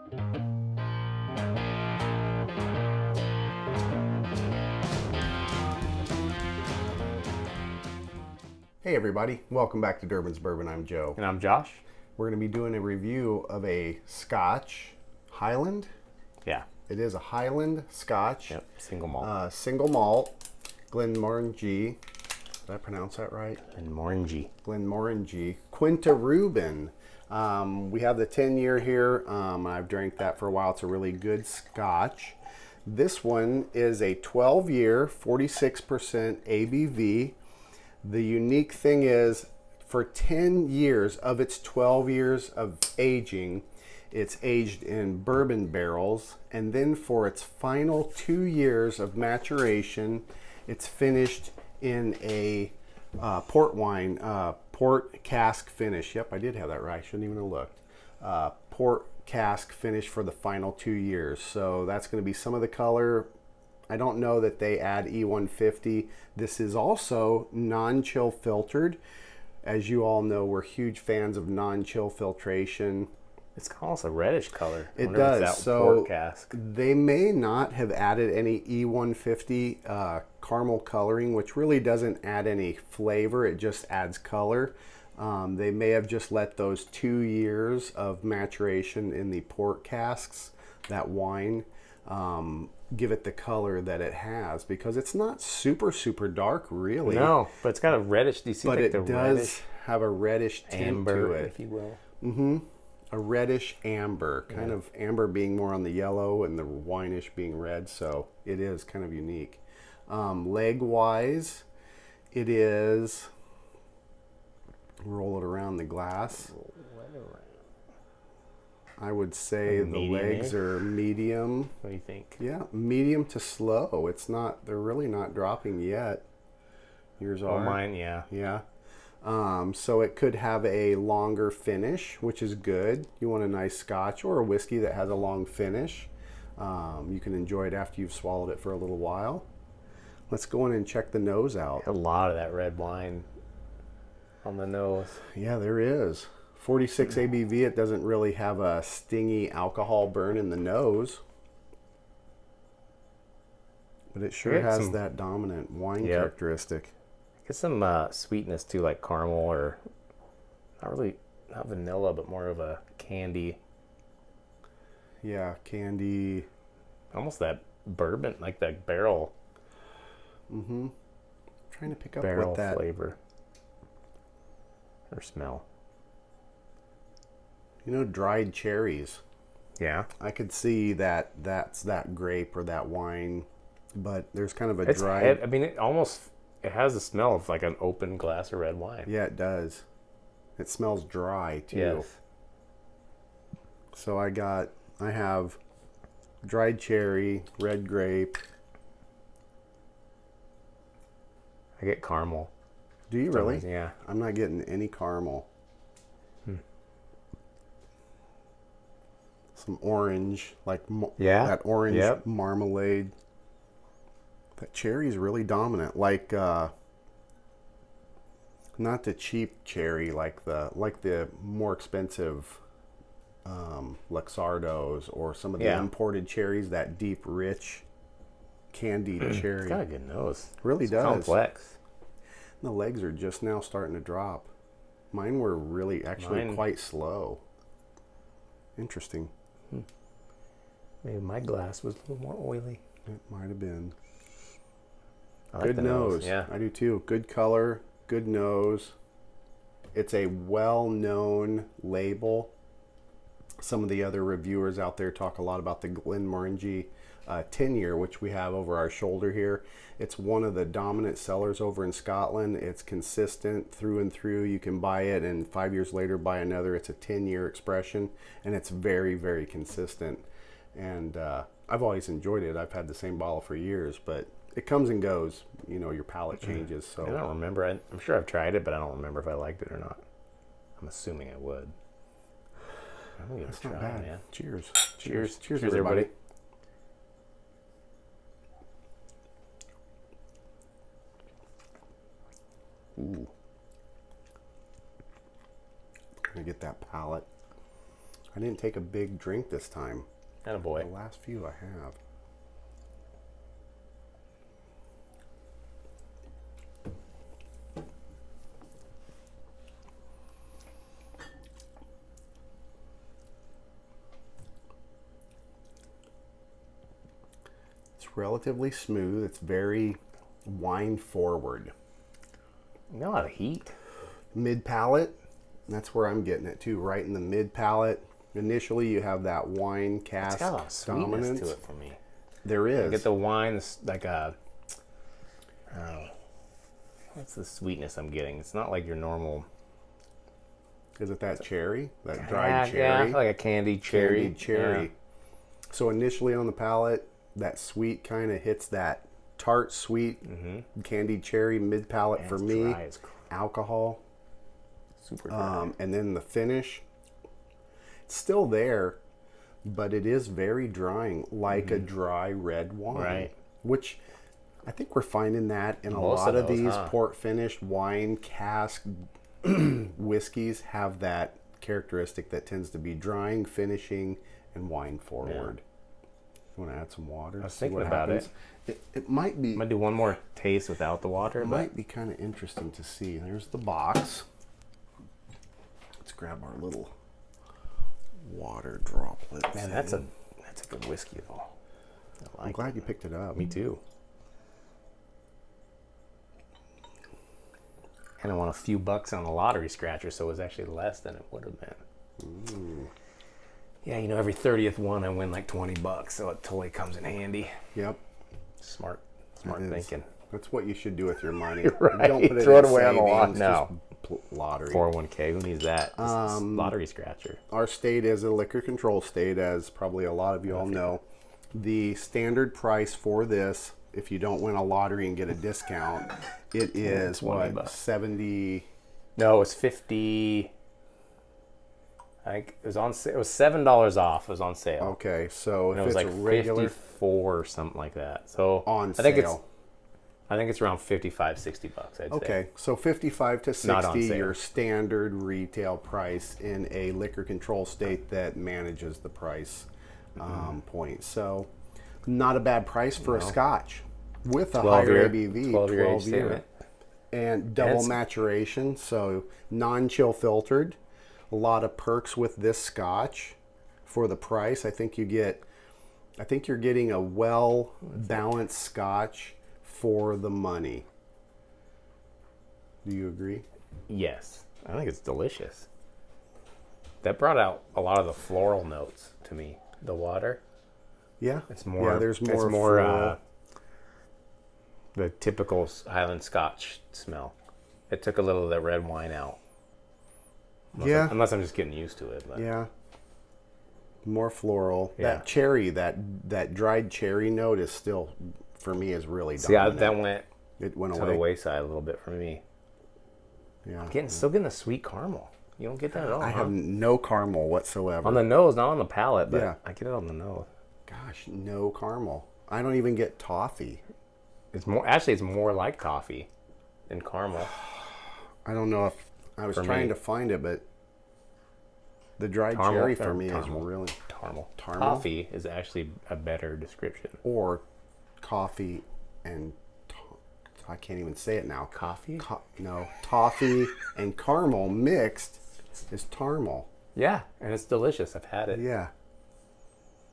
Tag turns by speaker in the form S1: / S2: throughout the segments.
S1: Hey everybody, welcome back to Durbin's Bourbon. I'm Joe.
S2: And I'm Josh.
S1: We're going to be doing a review of a Scotch Highland.
S2: Yeah.
S1: It is a Highland Scotch.
S2: Yep. Single malt.
S1: Single malt. Glenmorangie. Did I pronounce that right? Glenmorangie Quinta Ruban. We have the 10-year here. I've drank that for a while. It's a really good Scotch. This one is a 12-year, 46% ABV. The unique thing is, for 10 years of its 12 years of aging, it's aged in bourbon barrels, and then for its final 2 years of maturation, it's finished in a port wine, port cask finish. Yep, I did have that right. I shouldn't even have looked. Port cask finish for the final 2 years. So that's going to be some of the color. I don't know that they add E150. This is also non-chill filtered. As you all know, we're huge fans of non-chill filtration.
S2: It's almost a reddish color.
S1: It does. So they may not have added any E150 caramel coloring, which really doesn't add any flavor. It just adds color. They may have just let those 2 years of maturation in the port casks, that wine, give it the color that it has, because it's not super dark really.
S2: No, but it's got a reddish. Do you see?
S1: But
S2: like
S1: it
S2: the
S1: does have a reddish tint
S2: amber,
S1: to it,
S2: if you will.
S1: Mm-hmm. A reddish amber, kind of amber being more on the yellow and the wineish being red. So it is kind of unique. Leg wise, it is. Roll it around the glass. I would say the legs are medium.
S2: What do you think?
S1: Yeah, medium to slow. It's not, they're really not dropping yet. Yours are.
S2: Oh, mine, yeah.
S1: Yeah. So it could have a longer finish, which is good. You want a nice Scotch or a whiskey that has a long finish. You can enjoy it after you've swallowed it for a little while. Let's go in and check the nose out.
S2: A lot of that red wine on the nose.
S1: Yeah, there is. 46 ABV, it doesn't really have a stingy alcohol burn in the nose. But it sure has that dominant wine characteristic.
S2: Get some sweetness too, like caramel, or not vanilla, but more of a candy.
S1: Yeah, candy.
S2: Almost that bourbon, like that barrel.
S1: Mm-hmm. Trying to pick up
S2: barrel
S1: what that
S2: flavor or smell.
S1: You know, dried cherries.
S2: Yeah.
S1: I could see that that's that grape or that wine, but there's kind of a dry.
S2: It has the smell of like an open glass of red wine.
S1: Yeah, it does. It smells dry too.
S2: Yes.
S1: So I have dried cherry, red grape.
S2: I get caramel.
S1: Do you really?
S2: Yeah.
S1: I'm not getting any caramel. Some orange, like that orange marmalade. That cherry is really dominant, like not the cheap cherry, like the more expensive Luxardos or some of the imported cherries. That deep, rich, candied cherry.
S2: It's got a good nose.
S1: Really does.
S2: Complex.
S1: The legs are just now starting to drop. Mine were really actually quite slow. Interesting.
S2: Maybe my glass was a little more oily.
S1: It might have been.
S2: I like
S1: good
S2: the
S1: nose.
S2: Yeah,
S1: I do too. Good color, good nose. It's a well-known label. Some of the other reviewers out there talk a lot about the Glenmorangie 10-year, which we have over our shoulder here. It's one of the dominant sellers over in Scotland. It's consistent through and through. You can buy it and 5 years later buy another. It's a 10-year expression, and it's very consistent. And I've always enjoyed it. I've had the same bottle for years, but it comes and goes. You know, your palate changes. So
S2: I don't remember. I'm sure I've tried it, but I don't remember if I liked it or not. I'm assuming I would. I'm gonna
S1: That's
S2: try,
S1: not bad.
S2: man.
S1: Cheers.
S2: Cheers.
S1: Cheers, everybody. Ooh. Gonna get that palate. I didn't take a big drink this time.
S2: Attaboy.
S1: The last few I have. It's relatively smooth. It's very wine forward.
S2: Not a lot of heat.
S1: Mid palate. That's where I'm getting it too. Right in the mid palate. Initially, you have that wine cask
S2: It's got a lot of sweetness
S1: dominance
S2: to it for me.
S1: There is.
S2: I get the wine, it's like a. What's the sweetness I'm getting? It's not like your normal.
S1: Is it that cherry? That dried cherry?
S2: Yeah, like a candied cherry.
S1: Candied cherry.
S2: Yeah.
S1: So initially on the palate, that sweet kind of hits that tart sweet candied cherry mid palate for me.
S2: Dry as crap.
S1: Alcohol.
S2: Super dry.
S1: And then the finish, it's still there, but it is very drying, like a dry red wine.
S2: Right.
S1: Which I think we're finding that in a
S2: Most
S1: lot of
S2: those,
S1: these
S2: huh?
S1: port finished wine cask whiskeys have that characteristic that tends to be drying, finishing, and wine forward. You want to add some water?
S2: I was thinking about it.
S1: It might be.
S2: I'm gonna do one more taste without the water,
S1: It
S2: but
S1: might be kind of interesting to see. There's the box. Let's grab our little water droplets.
S2: man, that's a good whiskey though. I
S1: I'm
S2: like
S1: glad you picked it up.
S2: Me too. And I won a few bucks on the lottery scratcher, so it was actually less than it would have been.
S1: Ooh.
S2: Yeah, you know, every 30th one I win like 20 bucks, so it totally comes in handy.
S1: Yep.
S2: Smart
S1: It is.
S2: thinking.
S1: That's what you should do with your money.
S2: Right.
S1: Don't put it
S2: Throw
S1: in
S2: it away on the lot.
S1: savings,
S2: No.
S1: just lottery.
S2: 401k, who needs that? Just lottery scratcher.
S1: Our state is a liquor control state, as probably a lot of you all know. The standard price for this, if you don't win a lottery and get a discount, it is
S2: 20
S1: what,
S2: bucks.
S1: 70.
S2: No, it was 50. I think it was on sale. It was $7 off. It was on sale.
S1: Okay, so
S2: And
S1: if
S2: it was
S1: it's
S2: like
S1: a regular
S2: 54 or something like that. So
S1: on
S2: I think
S1: sale.
S2: I think it's around 55, 60 bucks, I'd say.
S1: Okay, so 55 to
S2: Not on
S1: 60,
S2: sale.
S1: your standard retail price in a liquor control state that manages the price point. So, not a bad price for a Scotch with a
S2: 12
S1: higher
S2: year,
S1: ABV,
S2: 12 year age
S1: year,
S2: statement.
S1: and double
S2: it's-
S1: maturation, so non-chill filtered. A lot of perks with this Scotch for the price. I think you're getting a well balanced Scotch for the money. Do you agree?
S2: Yes. I think it's delicious. That brought out a lot of the floral notes to me. The water.
S1: Yeah,
S2: It's more.
S1: Yeah, there's more.
S2: It's more
S1: floral.
S2: the typical Highland Scotch smell. It took a little of that red wine out. Unless I'm just getting used to it. But.
S1: Yeah. More floral.
S2: Yeah.
S1: That cherry, that dried cherry note is still, for me, is really
S2: See,
S1: dominant.
S2: that went
S1: It went
S2: to
S1: away.
S2: the wayside a little bit for me.
S1: Yeah.
S2: Still getting the sweet caramel. You don't get that at all.
S1: I
S2: huh?
S1: have no caramel whatsoever.
S2: On the nose, not on the palate, but
S1: Yeah.
S2: I get it on the nose.
S1: Gosh, no caramel. I don't even get toffee.
S2: It's more like coffee than caramel.
S1: I don't know if I was
S2: For
S1: trying
S2: me.
S1: to find it, but the dried
S2: Caramel,
S1: cherry for
S2: or
S1: me
S2: caramel.
S1: is really
S2: Caramel.
S1: Caramel?
S2: Coffee is actually a better description.
S1: or coffee and I can't even say it now.
S2: Coffee?
S1: No, toffee and caramel mixed is tarmal.
S2: Yeah, and it's delicious. I've had it.
S1: Yeah.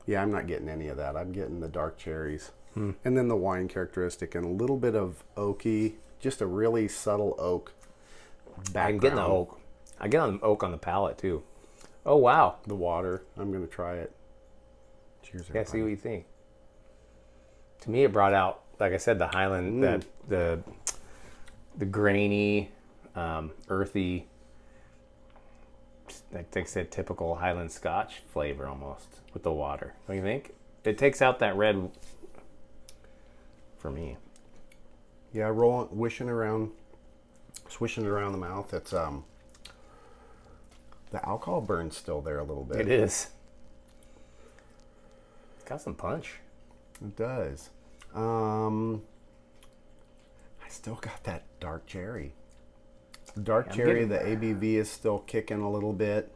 S1: Yeah, I'm not getting any of that. I'm getting the dark cherries.
S2: Hmm.
S1: And then the wine characteristic and a little bit of oaky, just a really subtle oak background.
S2: I'm getting the oak. I get on oak on the palate too. Oh wow.
S1: The water. I'm going to try it. Cheers,
S2: Yeah, see
S1: everybody.
S2: what you think. To me, it brought out, like I said, the Highland, the grainy, earthy, like they said, typical Highland Scotch flavor almost with the water. Don't you think? It takes out that red for me.
S1: Yeah, swishing around the mouth. It's the alcohol burn's still there a little bit.
S2: It is. It's got some punch.
S1: It does. I still got that dark cherry. Dark
S2: I'm
S1: cherry,
S2: getting
S1: the ABV is still kicking a little bit.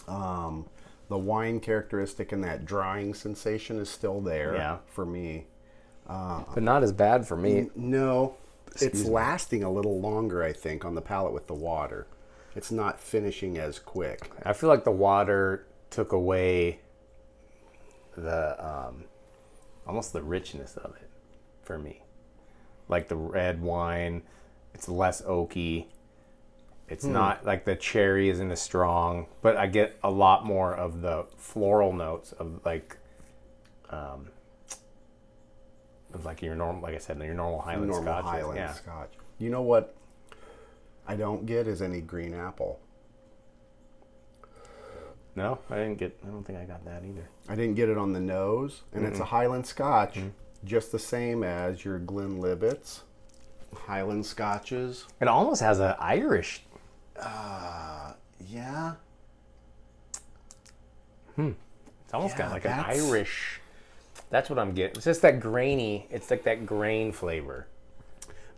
S1: The wine characteristic and that drying sensation is still there for me.
S2: But not as bad for me.
S1: No, it's
S2: me.
S1: lasting a little longer, I think, on the palate with the water. It's not finishing as quick.
S2: I feel like the water took away the almost the richness of it for me. Like the red wine, it's less oaky. It's not like the cherry isn't as strong, but I get a lot more of the floral notes of your normal, like I said, your normal Highland Scotch.
S1: Highland Scotch. You know what I don't get is any green apple.
S2: No, I don't think I got that either.
S1: I didn't get it on the nose, and it's a Highland Scotch, just the same as your Glenlivet's Highland Scotches.
S2: It almost has an Irish.
S1: Yeah.
S2: It's almost got like an Irish. That's what I'm getting. It's just that grainy. It's like that grain flavor.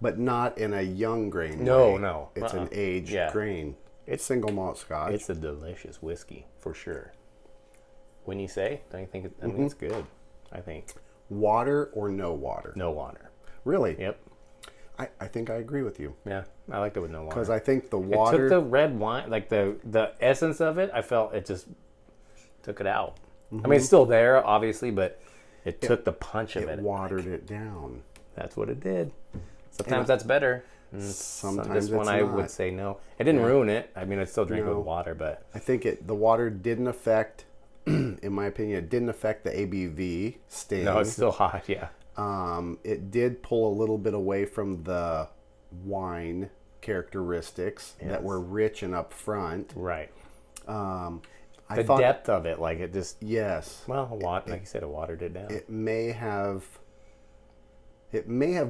S1: But not in a young grain
S2: No,
S1: way.
S2: no.
S1: It's an aged grain. It's single malt Scotch.
S2: It's a delicious whiskey, for sure. When you say, don't you think I mean, it's good, I think.
S1: Water or no water?
S2: No water.
S1: Really?
S2: Yep.
S1: I think I agree with you.
S2: Yeah, I liked it with no water.
S1: Because I think the water...
S2: It took the red wine, like the essence of it, I felt it just took it out. I mean, it's still there, obviously, but it took the punch of it.
S1: It watered it down.
S2: That's what it did. Sometimes that's better.
S1: Sometimes
S2: this one
S1: it's
S2: I
S1: not.
S2: would say no. It didn't ruin it. I mean, I still drink it with water, but...
S1: I think the water didn't affect, in my opinion, it didn't affect the ABV sting.
S2: No, it's still hot, yeah.
S1: It did pull a little bit away from the wine characteristics that were rich and upfront.
S2: Right.
S1: I thought,
S2: depth of it, like it just...
S1: Yes.
S2: Well, like you said, it watered it down.
S1: It may have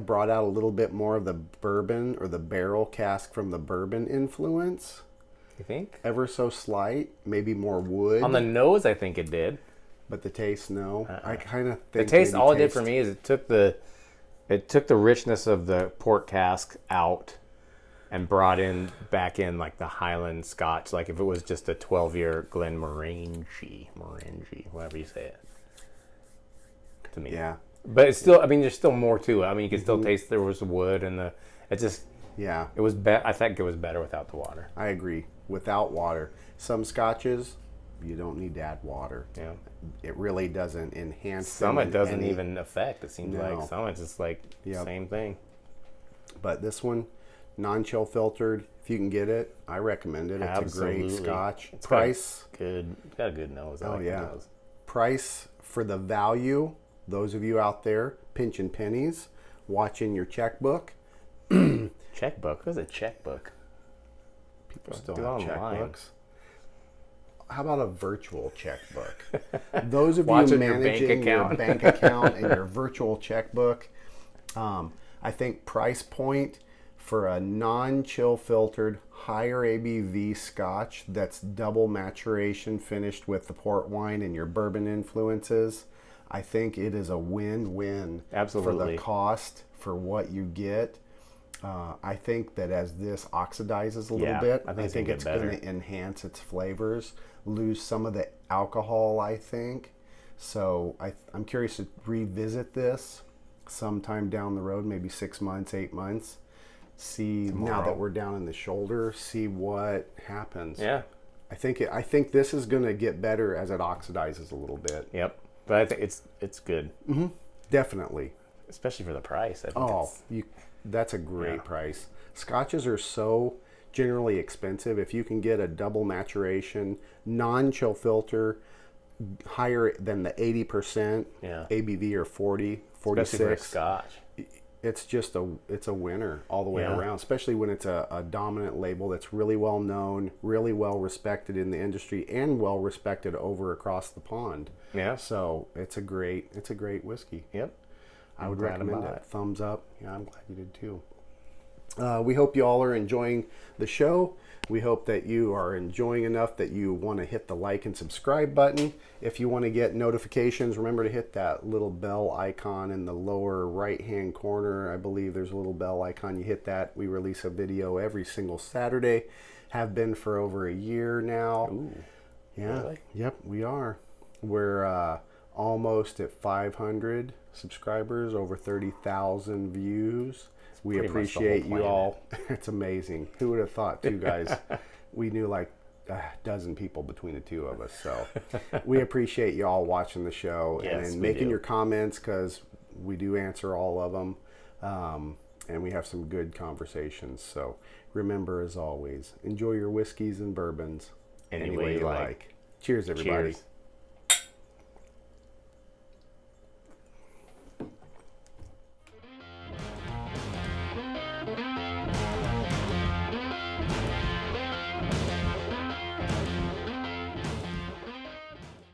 S1: brought out a little bit more of the bourbon or the barrel cask from the bourbon influence.
S2: You think?
S1: Ever so slight, maybe more wood.
S2: On the nose, I think it did.
S1: But the taste, no. I kind of
S2: The
S1: think
S2: taste,
S1: maybe
S2: all it did for me is it took the richness of the port cask out and brought back in like the Highland Scotch, like if it was just a 12-year Glenmorangie, whatever you say it. To me.
S1: Yeah.
S2: But it's still, I mean, there's still more to it. I mean, you can still taste there was the wood and it just,
S1: Yeah.
S2: it was I think it was better without the water.
S1: I agree. Without water. Some scotches, you don't need to add water.
S2: Yeah.
S1: It really doesn't enhance
S2: Some
S1: them
S2: it doesn't
S1: any-
S2: even affect, it seems
S1: No.
S2: like. Some it's just like same thing.
S1: But this one, non-chill filtered, if you can get it, I recommend it. It's a great
S2: Absolutely.
S1: scotch.
S2: It's
S1: Price.
S2: It's got a good nose. I like the nose.
S1: Price for the value. Those of you out there pinching pennies, watching your checkbook.
S2: Checkbook? What's a checkbook?
S1: People still
S2: Do
S1: have
S2: online.
S1: checkbooks. How about a virtual checkbook? Those of you
S2: Watching your
S1: managing
S2: bank
S1: your
S2: account.
S1: bank account and your virtual checkbook, I think price point for a non-chill filtered, higher ABV scotch that's double maturation finished with the port wine and your bourbon influences, I think it is a win-win.
S2: Absolutely.
S1: For the cost, for what you get. I think that as this oxidizes a little bit,
S2: I think
S1: it's
S2: gonna get
S1: going to enhance its flavors, lose some of the alcohol, I think. So I'm curious to revisit this sometime down the road, maybe 6 months, 8 months. See, now that we're down in the shoulder, see what happens.
S2: Yeah.
S1: I think this is going to get better as it oxidizes a little bit.
S2: Yep. But I think it's good.
S1: Mm-hmm. Definitely.
S2: Especially for the price. I think
S1: that's a great price. Scotches are so generally expensive. If you can get a double maturation, non-chill filter, higher than the 80% ABV or 40, 46.
S2: Especially for a Scotch.
S1: It's a winner all the way
S2: Yeah.
S1: around, especially when it's a dominant label that's really well known, really well respected in the industry, and well respected over across the pond.
S2: Yeah.
S1: So it's a great whiskey.
S2: Yep.
S1: I would
S2: glad to
S1: recommend
S2: buy
S1: it.
S2: it.
S1: Thumbs up. Yeah, I'm glad you did too. We hope you all are enjoying the show. We hope that you are enjoying enough that you want to hit the like and subscribe button. If you want to get notifications, remember to hit that little bell icon in the lower right-hand corner. I believe there's a little bell icon. You hit that. We release a video every single Saturday. Have been for over a year now. Yeah.
S2: Really?
S1: Yep, we are. We're almost at 500 subscribers, over 30,000 views. We
S2: pretty much the whole
S1: appreciate you
S2: planet.
S1: all. It's amazing. Who would have thought, two guys? We knew like a dozen people between the two of us. So we appreciate you all watching the show
S2: Yes,
S1: and
S2: we
S1: making
S2: do.
S1: your comments, because we do answer all of them. And we have some good conversations. So remember, as always, enjoy your whiskeys and bourbons
S2: Any way you like.
S1: Cheers, everybody.
S2: Cheers.